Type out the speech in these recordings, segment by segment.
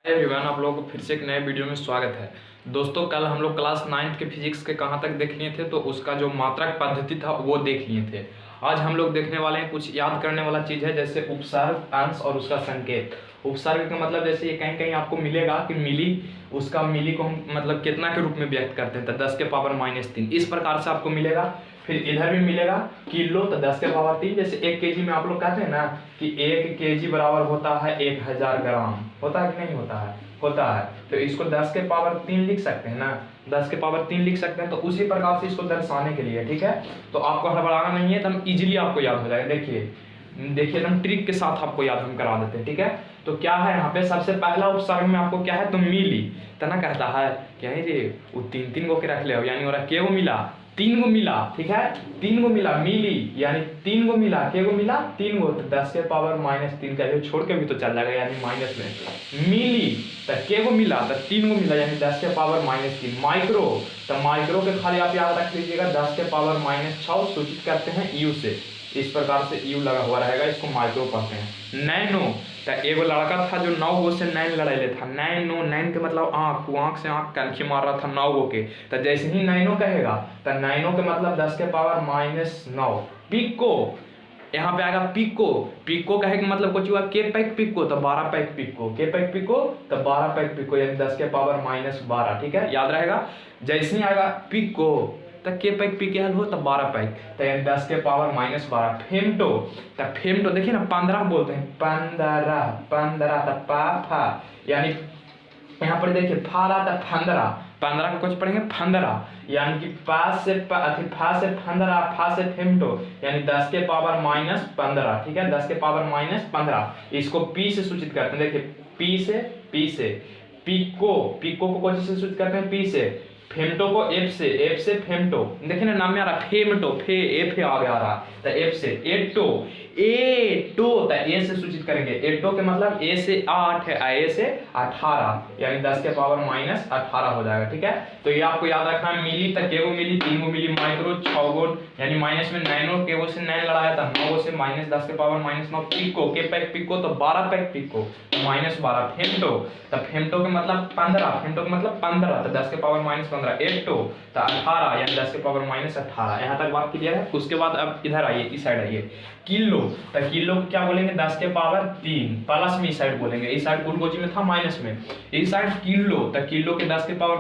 Everyone, आप लोगों को फिर से एक नए वीडियो में स्वागत है। दोस्तों, कल हम लोग क्लास 9th के फिजिक्स के कहाँ तक देख लिए थे, तो उसका जो मात्रक पद्धति था वो देख लिए थे। आज हम लोग देखने वाले हैं कुछ याद करने वाला चीज़ है, जैसे उपसर्ग, अंश और उसका संकेत। उपसर्ग का मतलब जैसे ये कहीं कहीं आपको मिलेगा कि मिली, उसका मिली को हम मतलब कितना के रूप में व्यक्त करते हैं, तो 10 के पावर -3 इस प्रकार से आपको मिलेगा। फिर इधर भी मिलेगा किलो, तो 10 के पावर 3। जैसे 1 kg में आप लोग कहते हैं ना कि 1 kg बराबर होता है 1000 ग्राम, होता है कि नहीं होता है? होता है। तो इसको 10 के पावर 3 लिख सकते हैं ना, 10 के पावर 3 लिख सकते हैं। तो उसी प्रकार से इसको दर्शाने के लिए, ठीक है, तो आपको हड़बड़ाना नहीं है, एकदम इजीली आपको याद हो जाएगा। देखिए देखिए एकदम ट्रिक के साथ आपको याद हम करा देते हैं, ठीक है। तो क्या है यहाँ पे, सबसे पहला उपसर्ग में आपको क्या है, तो मिली तना कहता है क्या है रे, वो 3 गो के रख ले, यानी और के गो मिला, 3 गो मिला, ठीक है, 3 गो मिला मिली, यानी 3 गो मिला, के गो मिला 3 गो, तो 10 के पावर -3 का छोड़ के भी तो चल जाएगा, यानी माइनस में मिली, तो के गो मिला, तो 3 गो मिला, यानी 10 के पावर -3। माइक्रो, तो माइक्रो के खाली आप याद रख लीजिएगा 10 के पावर -6 सूचित करते हैं यू से, इस प्रकार से यू लगा हुआ रहेगा, इसको माइक्रो कहते हैं। नैनो, तो एगो लड़का था जो 9 गो से नैन लड़ाई था, नैनो, नैन के मतलब आँख, वो आँख से आँख कनखी मार रहा था 9 गो के, तो जैसे ही नैनो कहेगा तो नैनो के मतलब 10 के पावर -9। पिको, यहाँ पे आएगा पिको, पिको कहे कि मतलब कुछ हुआ के पैक पिको, तो 12 पैक पिको, के पैक पिको तो 12 पैक पिको, यानी 10 के पावर -12, ठीक है, याद रहेगा। जैसे ही आएगा पिको तो के पैक पी के हल हो तो 12 पैक, तो यानी 10 के पावर -12। फेमटो, तो फेमटो देखिए ना 15 बोलते हैं, 15 तो पा, यानी यहाँ पर देखिए फारा तो 15 का कुछ पढ़ेंगे 15, यानी कि फा से 15, फा से फेमटो, यानी 10 के पावर -15, ठीक है, 10 के पावर -15। इसको पी से सूचित करते हैं, देखिए पी से पिको, पिको को कौन से सूचित करते हैं, पी से। फेमटो को एफ से फेमटो, देखिए ना नाम में आ रहा फेमटो, फे एफ आगे आ रहा, तो एफ से। एटो, एटो तो ए से सूचित करेंगे, एटो के मतलब ए से 8 है, ए से 18, यानी 10 के पावर -18 हो जाएगा, ठीक है। तो ये आपको याद रखना है। मिली तो के गो मिली, 3 गो मिली, माइक्रो 6 गो, यानी माइनस में नैनो, के गो से 9 लड़ाया था, 9 गो से -10 के पावर -9। पिको, के पैक पिको तो 12 पैक पिको, तो -12। फेमटो, तो फेमटो के मतलब 15, फेमटो का मतलब 15, तो 10 के पावर -15। एटो तो 18, यानी 10 के पावर -18। यहाँ तक बात क्लियर है। उसके बाद अब इधर आइए, इस साइड आइए, किलो, तो किलो को क्या बोलेंगे, 10 के पावर 3, प्लस में इस साइड बोलेंगे, इस साइड गुलगोजी में था माइनस में, इस साइड किलो, तो किलो के 10 के पावर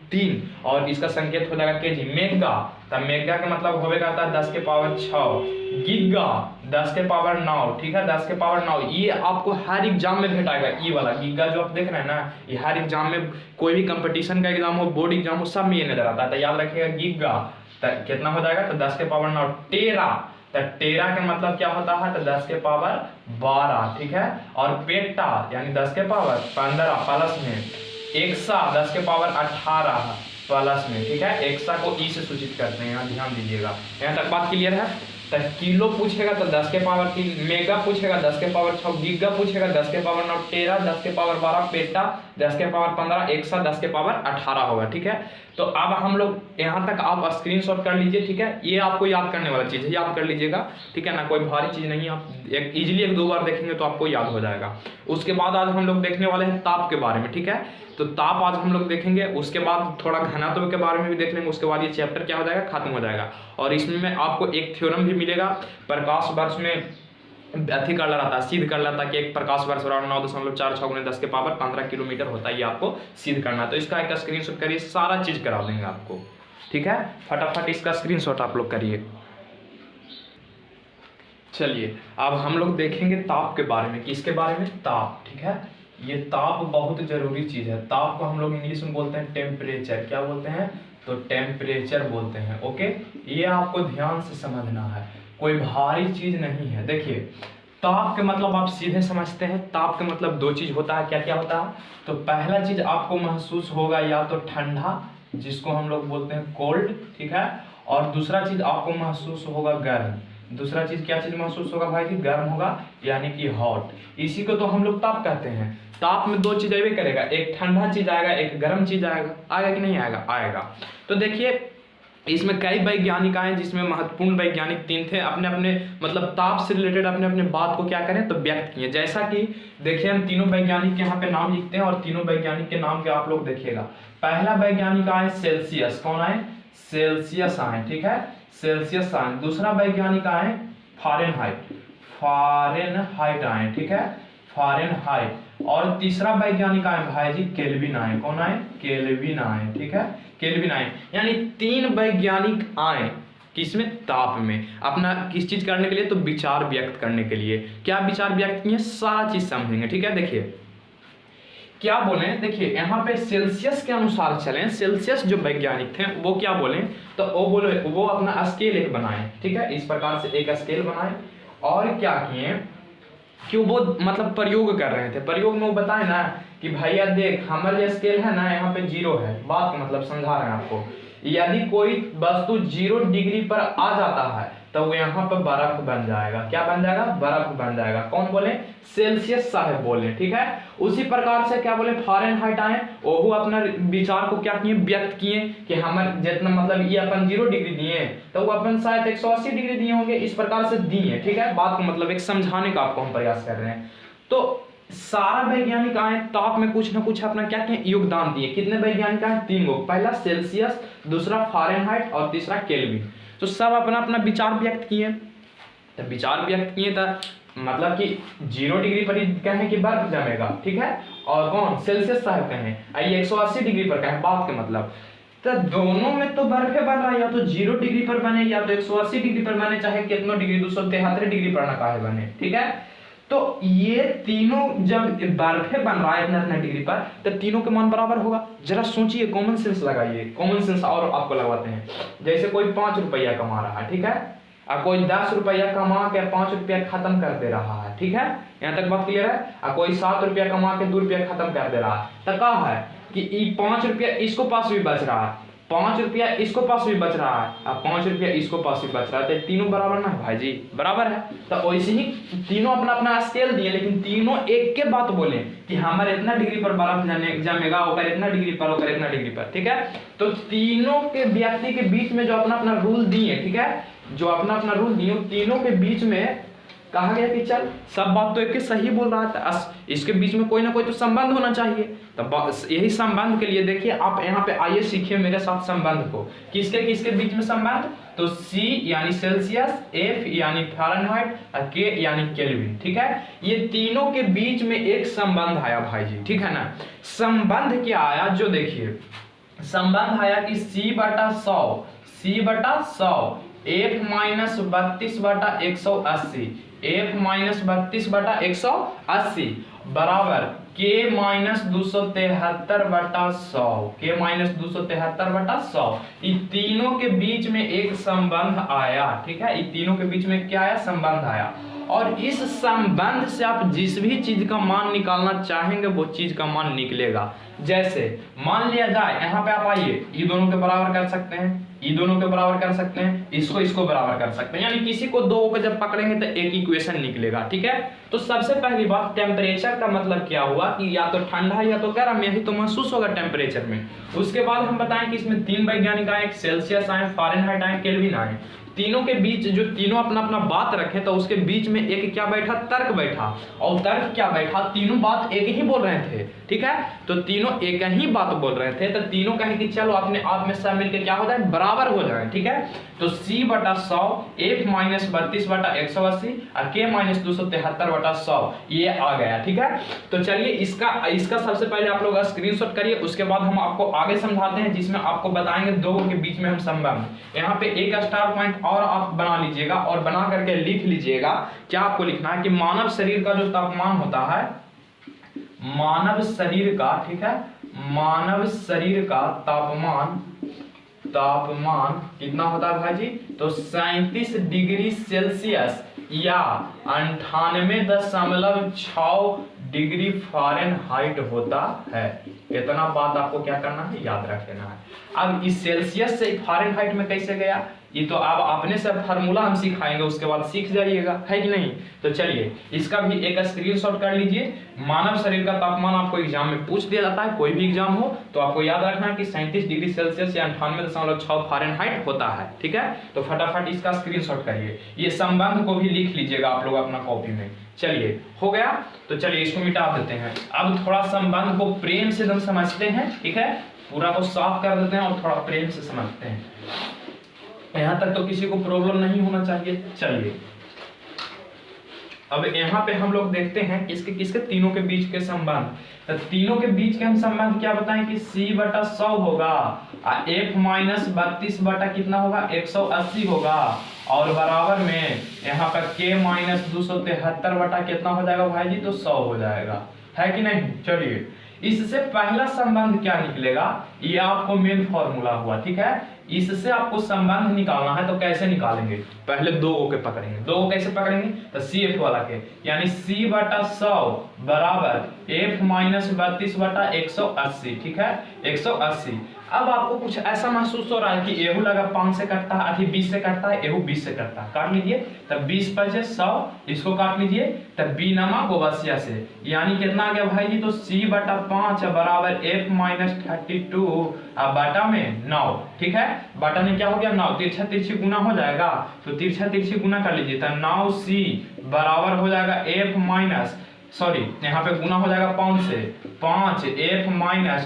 3, और इसका संकेत हो जाएगा केजी। मेगा, तो मेगा का मतलब होगा 10 के पावर 6। गिगा 10 के पावर 9, ठीक है, 10 के पावर 9। ये आपको हर एग्जाम में भेटाएगा, ये वाला गीगा जो आप देख रहे हैं ना, ये हर एग्जाम में, कोई भी कंपटीशन का एग्जाम हो, बोर्ड एग्जाम हो, सब में ये नजर आता है, तो याद रखिएगा गीगा। तो कितना हो जाएगा, तो 10 के पावर 9। टेरा, तो टेरा का मतलब क्या होता है, तो 10 के पावर 12, ठीक है। और पेटा यानी 10 के पावर 15 प्लस में। एक्सा 10 के पावर 18 प्लस में, ठीक है, एक्सा को ई से सूचित करते हैं, यहाँ ध्यान दीजिएगा। यहाँ तक बात क्लियर है। तो किलो पूछेगा तो 10 के पावर 3, मेगा पूछेगा 10 के पावर 6, गीगा पूछेगा 10 के पावर 9, टेरा 10 के पावर 12, पेटा 10 के पावर 15, एक्सा 10 के पावर 18 होगा, ठीक है। तो अब हम लोग यहाँ तक आप स्क्रीनशॉट कर लीजिए, ठीक है, ये आपको याद करने वाला चीज़ है, याद कर लीजिएगा, ठीक है ना, कोई भारी चीज़ नहीं, आप एक इजीली 1-2 बार देखेंगे तो आपको याद हो जाएगा। उसके बाद आज हम लोग देखने वाले हैं ताप के बारे में, ठीक है, तो ताप आज हम लोग देखेंगे। उसके बाद थोड़ा घनत्व के बारे में भी देख लेंगे, उसके बाद ये चैप्टर क्या हो जाएगा, खत्म हो जाएगा। और इसमें आपको एक थ्योरम भी मिलेगा, प्रकाश वर्ष में अति कर रहा था, सिद्ध कर रहा था कि एक प्रकाश वर्ष बराबर 9.46 × 10 के पावर 15 किलोमीटर होता है, ये आपको सिद्ध करना है। तो इसका एक स्क्रीनशॉट करिए, सारा चीज करा देंगे आपको, ठीक है, फटाफट इसका स्क्रीनशॉट आप लोग करिए। चलिए अब हम लोग देखेंगे ताप के बारे में, किसके बारे में, ताप, ठीक है। ये ताप बहुत जरूरी चीज है। ताप को हम लोग इंग्लिश में बोलते हैं टेम्परेचर, क्या बोलते हैं, तो टेम्परेचर बोलते हैं, ओके। ये आपको ध्यान से समझना है, कोई भारी चीज नहीं है। देखिए ताप के मतलब आप सीधे समझते हैं, ताप के मतलब 2 चीज होता है, क्या क्या होता है, तो पहला चीज आपको महसूस होगा या तो ठंडा, जिसको हम लोग बोलते हैं कोल्ड, ठीक है, और दूसरा चीज आपको महसूस होगा गर्म। दूसरा चीज क्या चीज महसूस होगा भाई जी, गर्म होगा, यानी कि हॉट। इसी को तो हम लोग ताप कहते हैं। ताप में 2 चीज आएगा करेगा, एक ठंडा चीज आएगा, एक गर्म चीज आएगा, आएगा कि नहीं आएगा, आएगा। तो देखिए इसमें कई वैज्ञानिक आए जिसमें महत्वपूर्ण वैज्ञानिक 3 थे, अपने अपने मतलब ताप से रिलेटेड अपने अपने बात को क्या करें तो व्यक्त किए। जैसा कि देखिए हम तीनों वैज्ञानिक के यहाँ पे नाम लिखते हैं और तीनों वैज्ञानिक के नाम के आप लोग देखिएगा। पहला वैज्ञानिक आए सेल्सियस, कौन आए? सेल्सियस आए, ठीक है, सेल्सियस आए। दूसरा वैज्ञानिक आए फारेनहाइट, फारेनहाइट आए, ठीक है, फारेनहाइट। और तीसरा वैज्ञानिक आए भाई जी केल्विन आए, कौन आए? केल्विन आए, ठीक है, केल्विन आए। यानी 3 वैज्ञानिक आए किसमें? ताप में। अपना किस चीज करने के लिए? तो विचार व्यक्त करने के लिए। क्या विचार व्यक्त किए? सारा चीज समझेंगे, ठीक है। देखिए क्या बोले, देखिए यहाँ पे सेल्सियस के अनुसार चलें। सेल्सियस जो वैज्ञानिक थे वो क्या बोले, तो वो बोले वो अपना स्केल एक बनाए, ठीक है, इस प्रकार से एक स्केल बनाए और क्या किए कि वो मतलब प्रयोग कर रहे थे। प्रयोग में वो बताए ना कि भैया देख हमारा जो स्केल है ना यहाँ पे 0 है, बात का मतलब समझा रहे हैं आपको। यदि कोई वस्तु 0 डिग्री पर आ जाता है तो वो यहाँ पर बर्फ बन जाएगा। क्या बन जाएगा? बर्फ बन जाएगा। कौन बोले? सेल्सियस साहब बोले, ठीक है। उसी प्रकार से क्या बोले फारेनहाइट आए, वो अपना विचार को क्या किए? व्यक्त किए कि हमारे जितना मतलब ये अपन 0 डिग्री दिए तो वो अपन शायद 180 डिग्री दिए होंगे, इस प्रकार से दिए, ठीक है। बात को मतलब एक समझाने का आपको हम प्रयास कर रहे हैं। तो सारा वैज्ञानिक आए ताप में कुछ ना कुछ अपना क्या किए? योगदान दिए। कितने वैज्ञानिक आए? 3 लोग। पहला सेल्सियस, दूसरा फारेनहाइट और तीसरा केल्विन। तो सब अपना अपना विचार व्यक्त किए। तो विचार व्यक्त किए तो मतलब कि 0 डिग्री पर ही कहें कि बर्फ जमेगा, ठीक है, और कौन? सेल्सियस साहब कहें 180 डिग्री पर कहें, बात के मतलब। तो दोनों में तो बर्फे बन रहा है, या तो 0 डिग्री पर बने या तो 180 डिग्री पर बने, चाहे कितना डिग्री 273 डिग्री पर ना काहे बने, ठीक है। तो ये तीनों जब बर्फे बन रहा है इतना डिग्री पर तो तीनों के मान बराबर होगा। जरा सोचिए, कॉमन सेंस लगाइए, कॉमन सेंस और आपको लगवाते हैं। जैसे कोई 5 रुपया कमा रहा है, ठीक है, और कोई 10 रुपया कमा के 5 रुपया खत्म कर दे रहा है, ठीक है, यहाँ तक बात क्लियर है। और कोई 7 रुपया कमा के 2 रुपया खत्म कर दे रहा है, तो क्या है कि 5 रुपया इसको पास भी बच रहा है, 5 रुपया इसको पास भी बच रहा है और 5 रुपया इसको पास भी बच रहा है, तो तीनों बराबर ना है भाई जी, बराबर है। तो वैसे ही तीनों अपना अपना स्केल दिए, लेकिन तीनों एक के बात बोले कि हमारे इतना डिग्री पर बर्फ जमेगा, ओकर इतना डिग्री पर, ओकर इतना डिग्री पर, ठीक है। तो तीनों के व्यक्ति के बीच में जो अपना अपना रूल दिए, ठीक है, जो अपना अपना रूल दिए, तीनों के बीच में कहा गया कि चल सब बात तो एक के सही बोल रहा था, इसके बीच में कोई ना कोई तो संबंध होना चाहिए। तो यही संबंध के लिए देखिए आप यहाँ पे आइए सीखिए मेरे साथ संबंध को। किसके किसके बीच में संबंध? तो C यानी सेल्सियस, F यानी फारेनहाइट और K यानी केल्विन, ठीक है। ये तीनों के बीच में एक संबंध आया भाई जी, ठीक है ना। संबंध क्या आया जो देखिए, संबंध आया कि C/100, C/100 F minus 32/180, F minus 32/180 बराबर K माइनस 273/100, K माइनस 273/100। इन तीनों के बीच में एक संबंध आया, ठीक है, इन तीनों के बीच में क्या आया? संबंध आया। और इस संबंध से आप जिस भी चीज का मान निकालना चाहेंगे वो चीज का मान निकलेगा। जैसे मान लिया जाए यहाँ पे आप आइए, ये दोनों के बराबर कर सकते हैं, ये दोनों के बराबर कर सकते हैं, इसको बराबर कर सकते हैं, यानी किसी को दो को जब पकड़ेंगे तो एक इक्वेशन निकलेगा, ठीक है। तो सबसे पहली बात, टेम्परेचर का मतलब क्या हुआ कि या तो ठंडा या तो गर्म, यही तो महसूस होगा टेम्परेचर में। उसके बाद हम बताएं कि इसमें 3 वैज्ञानिक आए, सेल्सियस आए, फारेनहाइट आए, केल्विन आए। तीनों के बीच जो तीनों अपना अपना बात रखे तो उसके बीच में एक क्या बैठा? तर्क बैठा। और तर्क क्या बैठा? तीनों बात एक ही बोल रहे थे, ठीक है। तो तीनों एक ही बात बोल रहे थे, तो तीनों कहे कि चलो अपने आप में सब मिलकर क्या हो जाए? बराबर हो जाए, ठीक है। तो C/100 F माइनस 32/180 और K माइनस 273/100 ये आ गया, ठीक है। तो चलिए इसका सबसे पहले आप लोग स्क्रीनशॉट करिए, उसके बाद हम आपको आगे समझाते हैं जिसमें आपको बताएंगे दो के बीच में हम संबंध। यहाँ पे एक स्टार पॉइंट और आप बना लीजिएगा और बना करके लिख लीजिएगा। क्या आपको लिखना है कि मानव शरीर का जो तापमान होता है, मानव शरीर का, ठीक है, मानव शरीर का तापमान कितना होता है भाई जी? तो 37 डिग्री सेल्सियस या 98.6 डिग्री फारेनहाइट होता है। इतना बात आपको क्या करना है? याद रख लेना है। अब इस सेल्सियस से फारेनहाइट में कैसे गया? ये तो आप अपने से फार्मूला हम सिखाएंगे, उसके बाद सीख जाइएगा, है कि नहीं। तो चलिए इसका भी एक स्क्रीनशॉट कर लीजिए। मानव शरीर का तापमान आपको एग्जाम में पूछ दिया जाता है, कोई भी एग्जाम हो तो आपको याद रखना है कि 37 डिग्री सेल्सियस या 98.6 फ़ारेनहाइट होता है, ठीक है। तो फटाफट इसका स्क्रीनशॉट करिए, ये संबंध को भी लिख लीजिएगा आप लोग अपना कॉपी में। चलिए हो गया, तो चलिए इसको मिटा देते हैं। अब थोड़ा संबंध को प्रेम से हम समझते हैं, ठीक है। पूरा को साफ कर देते हैं और थोड़ा प्रेम से समझते हैं। यहाँ तक तो किसी को प्रॉब्लम नहीं होना चाहिए। चलिए अब यहाँ पे हम लोग देखते हैं किसके किसके तीनों के बीच के संबंध। तो तीनों के बीच के हम संबंध क्या बताएं कि c/100 होगा, f - 32 बटा कितना होगा 180 होगा, और बराबर में यहाँ पर k - 273 बटा कितना हो जाएगा भाई जी, तो 100 हो जाएगा, है कि नहीं। चलिए इससे पहला संबंध क्या निकलेगा, ये आपको मेन फॉर्मूला हुआ, ठीक है। इससे आपको संबंध निकालना है, तो कैसे निकालेंगे, पहले दो के पकड़ेंगे। दो को कैसे पकड़ेंगे, तो CF वाला के, यानी c/100 बराबर f - 32 बटा 180, ठीक है 180। अब आपको कुछ ऐसा महसूस हो रहा है कि एहू लगा 5 से कटता है, अभी 20 से कटता है, एहू 20 से कटता है, काट लीजिए। तब 20 × 100, इसको काट लीजिए। तब बीनमा गोबसिया से, यानी कितना आ गया भाई जी, तो c/5 बराबर f - 32 बटा में 9, ठीक है। बटा में क्या हो गया 9, तिरछा तिरछी गुना हो जाएगा, तो तिरछा तिरछी गुना कर लीजिए। तो 9c बराबर हो जाएगा यहाँ पे गुना हो जाएगा 5 से, 5 f -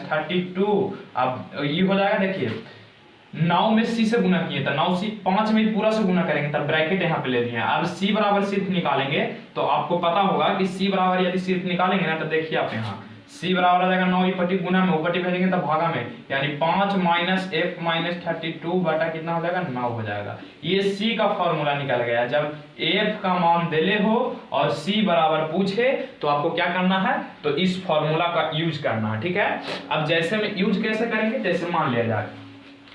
32। अब ये हो जाएगा, देखिए 9 में c से गुना किए तो 9c, 5 में पूरा से गुना करेंगे, तब ब्रैकेट यहाँ पे ले लिए। अब c बराबर सिर्फ निकालेंगे तो आपको पता होगा कि c बराबर यदि सिर्फ निकालेंगे ना, तो देखिए आप यहाँ c बराबर आ जाएगा 9 इपटी गुना में, उपटी भेजेंगे तो भागा में, यानी 5 - f - 32 बटा कितना हो जाएगा 9 हो जाएगा। ये c का फॉर्मूला निकल गया। जब f का मान देले हो और c बराबर पूछे तो आपको क्या करना है, तो इस फॉर्मूला का यूज करना है, ठीक है। अब जैसे में यूज कैसे करेंगे, जैसे मान लिया जाए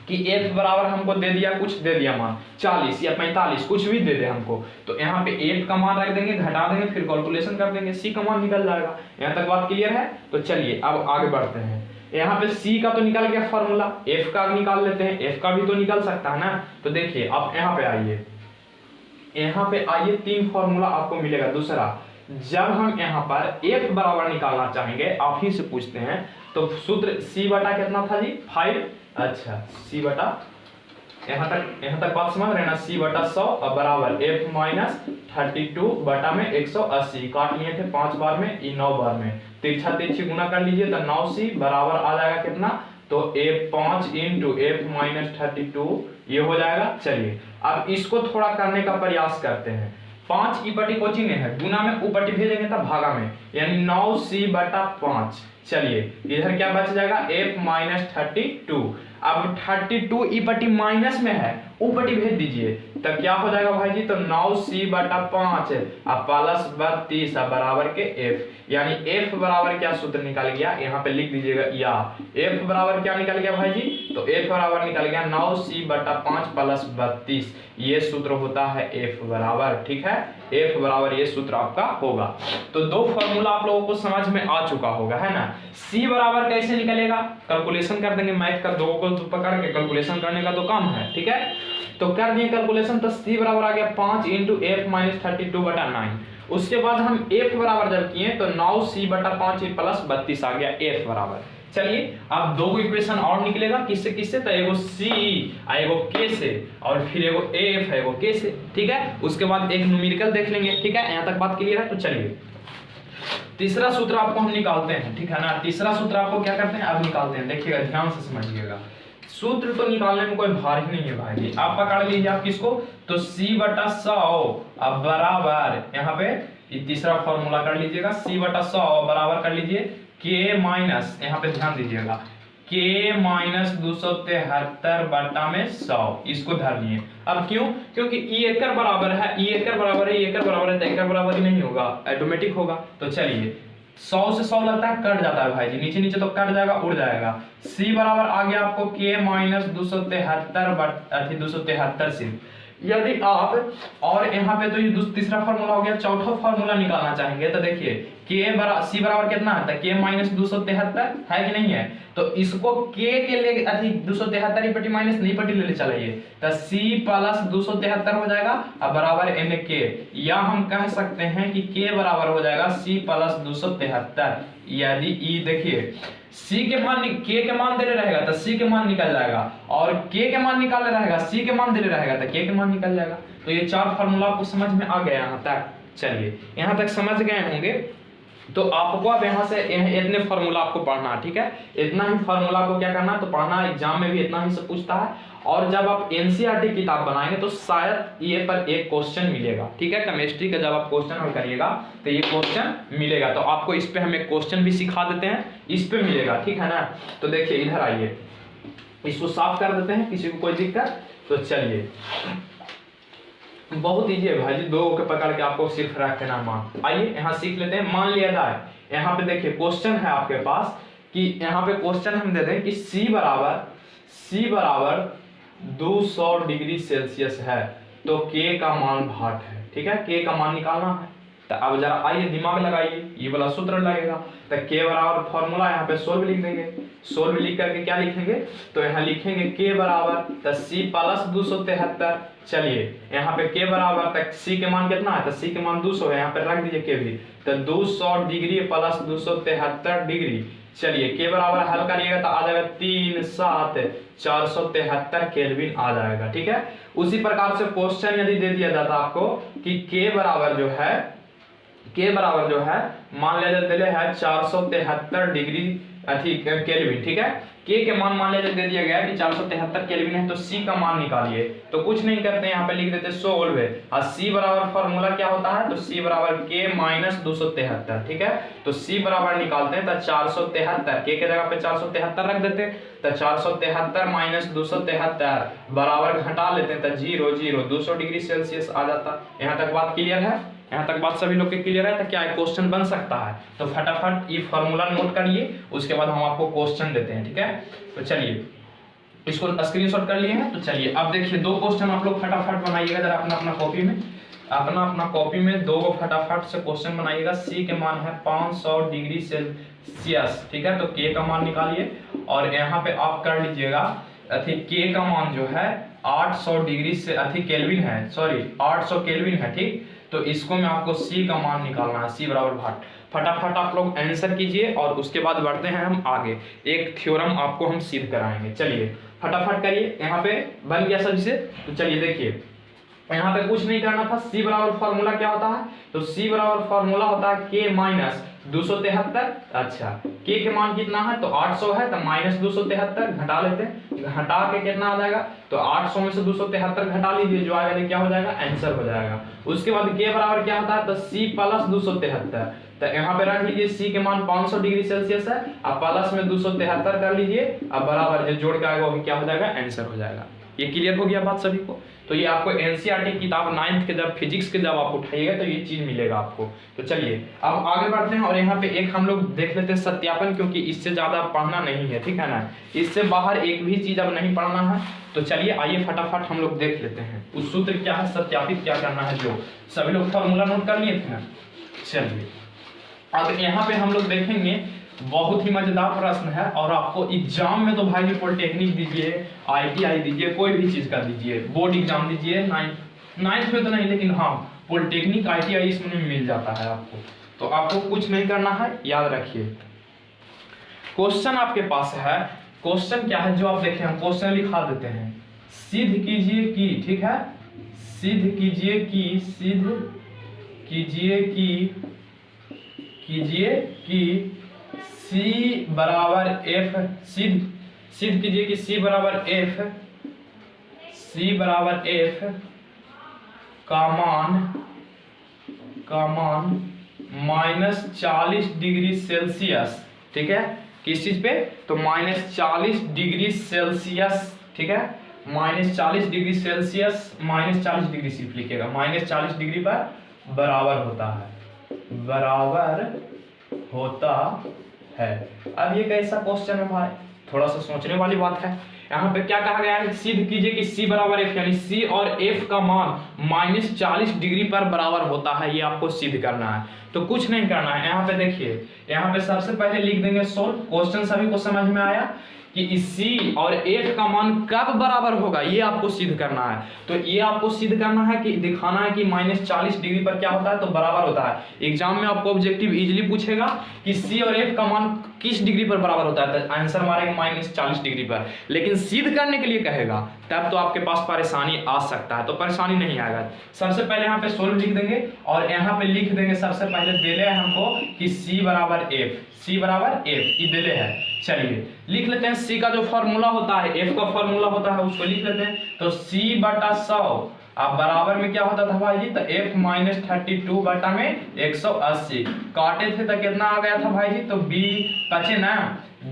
कि f बराबर हमको दे दिया, कुछ दे दिया मान 40 या 45, कुछ भी दे दे हमको, तो यहाँ पे f का मान रख देंगे, घटा देंगे, फिर कैलकुलेशन कर देंगे, c का मान निकल जाएगा। यहाँ तक बात क्लियर है। तो चलिए अब आगे बढ़ते हैं। यहाँ पे c का तो निकल गया फॉर्मूला, f का निकाल लेते हैं, f का भी तो निकल सकता है ना। तो देखिए अब यहाँ पे आइए, यहाँ पे आइए, 3 फॉर्मूला आपको मिलेगा। दूसरा, जब हम यहाँ पर f बराबर निकालना चाहेंगे, आप ही से पूछते हैं, तो सूत्र c बटा कितना था जी 5, अच्छा c बटा, यहाँ तक बात समझ रहे हैं ना, c/100 बराबर f - 32 बटा में 180, काट लिए थे 5 बार में, 9 बार में, तिरछा तिरछी गुना कर लीजिए तो 9c बराबर आ जाएगा कितना, तो 5 × f - 32 ये हो जाएगा। चलिए अब इसको थोड़ा करने का प्रयास करते हैं। 5 इपटी कोची में है, गुना में उपटी भेजेंगे तब भागा में, यानी 9c/5। चलिए इधर क्या बच जाएगा f - 32। अब 32 इपटी माइनस में है, ऊपटी भेज दीजिए, तब क्या हो जाएगा भाई जी, तो 9c/5 प्लस 32 बराबर के f, यानी f बराबर क्या सूत्र निकल गया, यहाँ पे लिख दीजिएगा, या f बराबर क्या निकल गया भाई जी, तो f बराबर निकल गया 9c/5 प्लस 32, ये सूत्र होता है f बराबर, ठीक है। f बराबर ये सूत्र आपका होगा। तो 2 फॉर्मूला आप लोगों को समझ में आ चुका होगा, है ना। c बराबर कैसे निकलेगा, कैलकुलेशन कर देंगे, मैथ का 2 को पकड़ के कैलकुलेशन करने का तो काम है, ठीक है। तो कर दिए कैलकुलेशन, तो c बराबर आ गया 5 × f - 32 बटा 9। उसके बाद हम f बराबर जब किए तो 9c/5 प्लस 32 आ गया f बराबर। चलिए अब 2 इक्वेशन और निकलेगा, किससे किससे, तो एगो c एगो k से, और फिर एगो f एगो k से, ठीक है। उसके बाद एक न्यूमेरिकल देख लेंगे, ठीक है। यहाँ तक बात क्लियर है। तो चलिए तीसरा सूत्र आपको हम निकालते हैं, ठीक है ना। तीसरा सूत्र आपको क्या करते हैं, अब निकालते हैं, देखिएगा ध्यान से समझिएगा। सूत्र तो निकालने में कोई भार ही नहीं है भाई जी, आप पकड़ लीजिए आप किसको, तो c/100 अब बराबर, यहाँ पे ये तीसरा फॉर्मूला कर लीजिएगा, c/100 बराबर कर लीजिए k माइनस, यहाँ पे ध्यान दीजिएगा, k - 273 बटा में 100, इसको धर लिए। अब क्यों, क्योंकि e एकड़ बराबर है, e एकड़ बराबर है, e एकड़ बराबर है, तो एकड़ बराबर ही नहीं होगा, ऑटोमेटिक होगा। तो चलिए 100 से 100 लगता है, कट जाता है भाई जी, नीचे नीचे तो कट जाएगा, उड़ जाएगा। c बराबर आ गया आपको k - 273 273 सिर्फ यदि आप और यहाँ पे तो ये तीसरा फार्मूला हो गया, चौथा फार्मूला निकालना चाहेंगे तो देखिए सी बराबर कितना आता है, k माइनस 273 है कि नहीं है, तो इसको k के लिए अधिक 273 ही पट्टी माइनस नहीं पट्टी ले चलाइए तो c प्लस 273 हो जाएगा अब बराबर n k, या हम कह सकते हैं कि k बराबर हो जाएगा c प्लस 273। यदि ई देखिए c के मान k के मान दे रहेगा तो c के मान निकल जाएगा, और k के मान निकाले रहेगा c के मान दे रहेगा तो k के मान निकल जाएगा। तो ये चार फार्मूला आपको समझ में आ गया यहाँ तक। चलिए यहाँ तक समझ गए होंगे, तो आपको अब यहाँ से इतने फार्मूला आपको पढ़ना है, ठीक है, इतना ही फार्मूला को क्या करना है तो पढ़ना, एग्जाम में भी इतना ही से पूछता है। और जब आप एनसीईआरटी किताब बनाएंगे तो शायद ये पर एक क्वेश्चन मिलेगा, ठीक है, केमिस्ट्री का जब आप क्वेश्चन हल करिएगा तो ये क्वेश्चन मिलेगा, तो आपको इस पे हम एक क्वेश्चन भी सिखा देते हैं, इस पे मिलेगा, ठीक है ना। तो देखिए इधर आइए, इसको साफ कर देते हैं, किसी को कोई दिक्कत तो चलिए, बहुत इजी है भाई जी, दो के पकड़ के आपको सिर्फ रख देना मान। आइए यहाँ सीख लेते हैं। मान लिया जाए यहाँ पे देखिए क्वेश्चन है आपके पास कि यहाँ पे क्वेश्चन हम दे दें कि C बराबर 200 डिग्री सेल्सियस है तो K का मान 60 है, ठीक है, K का मान निकालना है। तो अब जरा आइए दिमाग लगाइए, ये वाला सूत्र लगेगा, तो K बराबर फॉर्मूला यहाँ पे सोल्व लिख देंगे, सोल्व लिख करके क्या लिखेंगे तो यहाँ लिखेंगे K बराबर तो C प्लस 273। चलिए यहाँ पे K बराबर तक C के मान कितना है तो C के मान 200 है, यहाँ पे रख दीजिए K भी, तो 200 डिग्री प्लस 273 डिग्री। चलिए K बराबर हल करिएगा तो आ जाएगा 3 7 473 केल्विन आ जाएगा, ठीक है। उसी प्रकार से क्वेश्चन यदि दे दिया जाता आपको कि K बराबर जो है मान लिया जाता है 473 डिग्री केल्विन, ठीक है, K के मान लिया जाता दे दिया गया कि 473 केल्विन है तो C का मान निकालिए। तो कुछ नहीं करते, यहाँ पे लिख देते सोल्व है, और C बराबर फॉर्मूला क्या होता है तो C बराबर K माइनस 273, ठीक है। तो C बराबर निकालते हैं तो 473, K के जगह पे 473 रख देते हैं, तो 473 माइनस 273 बराबर घटा लेते हैं तो 0 0 200 डिग्री सेल्सियस आ जाता। यहाँ तक बात क्लियर है, यहाँ तक बात सभी लोग के क्लियर है, तो क्या क्वेश्चन बन सकता है। तो फटाफट ये फॉर्मूला नोट करिए, उसके बाद हम आपको क्वेश्चन देते हैं, ठीक है। तो चलिए इसको स्क्रीनशॉट कर लिए हैं, तो चलिए अब देखिए दो क्वेश्चन आप लोग फटाफट बनाइएगा जरा अपना अपना कॉपी में दो फटाफट से क्वेश्चन बनाइएगा। C के मान है 500 डिग्री सेल्सियस, ठीक है, तो K का मान निकालिए, और यहाँ पे आप कर लीजिएगा K का मान जो है 800 डिग्री से केल्विन है, सॉरी 800 केल्विन है, ठीक। तो इसको में आपको C का मान निकालना है, C बराबर 8। फटाफट आप लोग आंसर कीजिए और उसके बाद बढ़ते हैं हम आगे, एक थ्योरम आपको हम सिद्ध कराएंगे। चलिए फटाफट करिए, यहाँ पे बन गया सबसे। तो चलिए देखिए यहाँ पे कुछ नहीं करना था, C बराबर फॉर्मूला क्या होता है तो C बराबर फॉर्मूला होता है K माइनस 273। अच्छा K के मान कितना है तो 800 है, तो माइनस 273 घटा लेते हैं, घटा के कितना आ जाएगा तो 800 में से 273 घटा लीजिए, जो आएगा तो क्या हो जाएगा आंसर हो जाएगा। उसके बाद K बराबर क्या होता है तो C प्लस 273, तो यहाँ पे रख लीजिए C के मान 500 डिग्री सेल्सियस है, अब प्लस में 273 कर लीजिए, अब बराबर जो जोड़ के आएगा वो क्या हो जाएगा आंसर हो जाएगा। ये क्लियर हो गया बात सभी को। तो ये आपको एनसीईआरटी किताब 9th के जब फिजिक्स के जब आप उठाइएगा तो ये चीज मिलेगा आपको। तो चलिए अब आगे बढ़ते हैं, और यहाँ पे एक हम लोग देख लेते हैं सत्यापन, क्योंकि इससे ज्यादा पढ़ना नहीं है, ठीक है ना, इससे बाहर एक भी चीज अब नहीं पढ़ना है। तो चलिए आइए फटाफट हम लोग देख लेते हैं उस सूत्र क्या है, सत्यापित क्या करना है, जो सभी लोग फॉर्मूला नोट कर लिए थे ना। चलिए अब यहाँ पे हम लोग देखेंगे, बहुत ही मजेदार प्रश्न है, और आपको एग्जाम में तो भाई जी पॉलिटेक्निक दीजिए, ITI दीजिए, कोई भी चीज का दीजिए, बोर्ड एग्जाम दीजिए, 9th में तो नहीं, लेकिन हाँ पॉलिटेक्निक ITI इसमें मिल जाता है आपको। तो आपको कुछ नहीं करना है, याद रखिए क्वेश्चन आपके पास है। क्वेश्चन क्या है जो आप देखें, हम क्वेश्चन लिखा देते हैं, सिद्ध कीजिए कि, ठीक है, सिद्ध कीजिए कि C बराबर F, सिद्ध कीजिए कि C बराबर F का मान माइनस 40 डिग्री सेल्सियस, ठीक है, किस चीज पे तो माइनस 40 डिग्री सेल्सियस, ठीक है, minus 40 degree Celsius, minus 40 degree सिर्फ लिखिएगा, माइनस 40 डिग्री पर बराबर होता है। अब ये कैसा क्वेश्चन है भाई, थोड़ा सा सोचने वाली बात है। यहाँ पे क्या कहा गया है, सिद्ध कीजिए कि c बराबर f, यानी c और f का मान -40 डिग्री पर बराबर होता है। ये आपको सिद्ध करना है, तो कुछ नहीं करना है। यहाँ पे देखिए, यहाँ पे सबसे पहले लिख देंगे सोल्व। क्वेश्चन सभी को समझ में आया कि c और f का मान कब बराबर होगा, ये आपको सिद्ध करना है। तो ये आपको सिद्ध करना है कि दिखाना है कि -40 डिग्री पर क्या होता है, तो बराबर होता है। एग्जाम में आपको ऑब्जेक्टिव इजीली पूछेगा कि c और f का मान किस डिग्री पर बराबर होता है, तो आंसर मारेंगे -40 डिग्री पर। लेकिन सिद्ध करने के लिए कहेगा तब तो आपके पास परेशानी आ सकता है, तो परेशानी नहीं आएगा। सबसे पहले यहाँ पे सोल्व लिख देंगे और यहाँ पे लिख देंगे सबसे पहले दे रहे हैं हमको कि c बराबर f, ये दे रहे हैं। चलिए लिख लेते हैं, c का जो फॉर्मूला होता है, f का फॉर्मूला होता है, उसको लिख लेते हैं। तो c बटा 100 अब बराबर में क्या होता था भाई जी, तो f - 32 बटा में 180 काटे थे तो कितना आ गया था भाई जी, तो 20 ना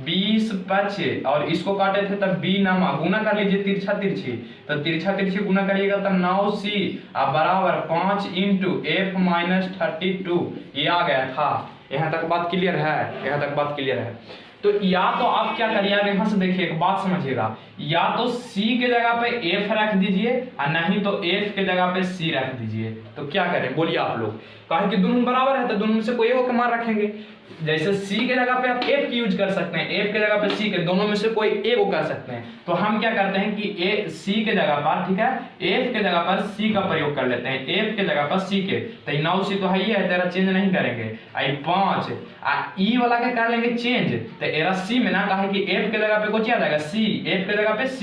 20 बचे और इसको काटे थे तब b नमा गुना कर लीजिए तिरछा तिरछी, तो तिरछा तिरछी गुना करिएगा तब 9c अब बराबर 5 × f - 32 ये आ गया था। यहाँ तक बात क्लियर है, यहाँ तक बात क्लियर है। तो या तो आप क्या करिए, यहाँ से देखिए एक बात समझिएगा, या तो c के जगह पे f रख दीजिए और नहीं तो f के जगह पे c रख दीजिए। तो क्या करें बोलिए आप लोग, कहे कि दोनों बराबर है तो दोनों में से कोई एक मान रखेंगे। जैसे c के जगह पे आप f की यूज कर सकते हैं, f के जगह पे c के, दोनों में से कोई एक को कर सकते हैं। तो हम क्या करते हैं कि c के जगह पर, ठीक है, f के जगह पर c का प्रयोग कर लेते हैं, f के जगह पर c के। तो 9c तो है ही है, तेरा चेंज नहीं करेंगे। आई 5 ई वाला के कर लेंगे चेंज, तो एरा c में ना कहे कि f के जगह पे कुछ आ जाएगा c, f के जगह पे c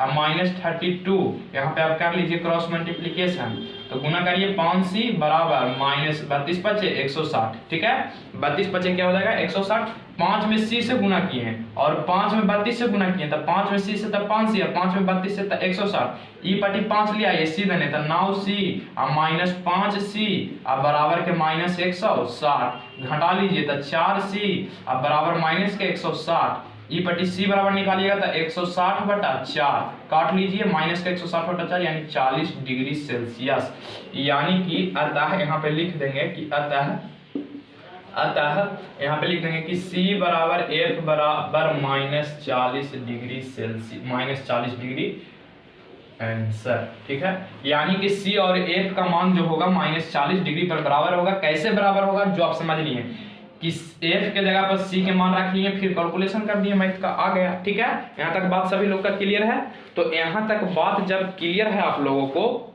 और -32 यहाँ पे आप कर लीजिए क्रॉस मल्टीप्लिकेशन। तो गुना करिए 5c बराबर -32 बचे 160, ठीक है, 32 बचे क्या हो जाएगा 160। 5 में c से गुना किए और 5 में 32 से गुना किए, तब 5 में c से तब 5c और 5 में 32 से तब 160। ई पटी 5 लिया ये c देने, तो 9c और -5c अब बराबर के -160 घटा लीजिए तो 4c अब बराबर माइनस के 160। ई पटी c बराबर निकालिएगा तो 160 बटा 4 काट लीजिए, माइनस का 160 बटा 4 यानी 40 डिग्री सेल्सियस। यानी कि अतः यहाँ पे लिख देंगे कि अतः यहाँ पे लिख देंगे कि c बराबर f बराबर -40 डिग्री सेल्सियस, -40 डिग्री आंसर, ठीक है। यानी कि c और f का मान जो होगा -40 डिग्री पर बराबर होगा। कैसे बराबर होगा जो आप समझ लिए कि f के जगह पर c के मान रख लिए, फिर कैलकुलेशन कर दिए, मैथ का आ गया, ठीक है। यहाँ तक बात सभी लोग का क्लियर है। तो यहाँ तक बात जब क्लियर है आप लोगों को,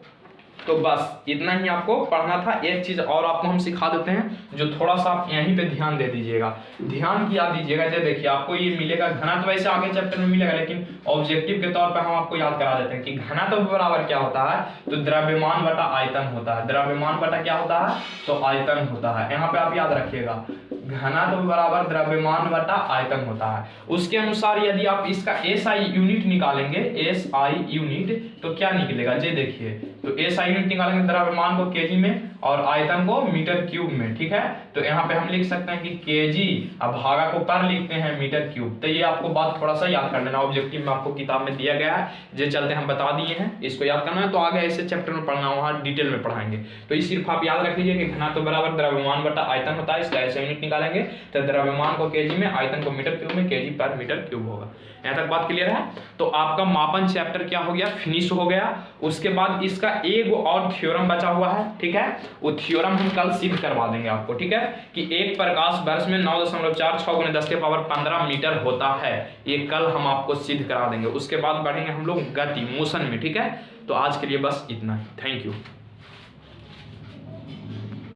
तो बस इतना ही आपको पढ़ना था। एक चीज और आपको हम सिखा देते हैं जो थोड़ा सा आप यहीं पे ध्यान दे दीजिएगा, ध्यान किया दीजिएगा। जैसे देखिए आपको ये मिलेगा घनत्व, वैसे आगे चैप्टर में मिलेगा, लेकिन ऑब्जेक्टिव के तौर पर हम आपको याद करा देते हैं कि घनत्व बराबर क्या होता है, तो द्रव्यमान बटा आयतन होता है। द्रव्यमान बटा क्या होता है, तो आयतन होता है। यहाँ पे आप याद रखिएगा, घनत्व बराबर द्रव्यमान बटा आयतन होता है। उसके अनुसार यदि आप इसका एसआई यूनिट निकालेंगे, एसआई यूनिट, तो क्या निकलेगा ये देखिए। तो एसआई यूनिट निकालेंगे द्रव्यमान को केजी में और आयतन को मीटर क्यूब में, ठीक है। तो यहाँ पे हम लिख सकते हैं कि केजी, अब भागा को पर लिखते हैं मीटर क्यूब। तो ये आपको बात थोड़ा सा याद कर लेना, ऑब्जेक्टिव में आपको किताब में दिया गया है, जे चलते हम बता दिए हैं, इसको याद करना है। तो आगे ऐसे चैप्टर में पढ़ना, वहाँ डिटेल में पढ़ाएंगे। तो ये सिर्फ आप याद रख लीजिए कि घनत्व बराबर द्रव्यमान बटा आयतन होता है। इसका ऐसे यूनिट निकालेंगे तो द्रव्यमान को केजी में, आयतन को मीटर क्यूब में, केजी पर मीटर क्यूब होगा। यहाँ तक बात क्लियर है। तो आपका मापन चैप्टर क्या हो गया, फिनिश हो गया। उसके बाद इसका एक और थ्योरम बचा हुआ है, ठीक है। वो थ्योरम हम कल सिद्ध करवा देंगे आपको, ठीक है, कि एक प्रकाश वर्ष में 9.46 × 10⁻15 मीटर होता है। ये कल हम आपको सिद्ध करा देंगे। उसके बाद बढ़ेंगे हम लोग गति, मोशन में, ठीक है। तो आज के लिए बस इतना ही। Thank you.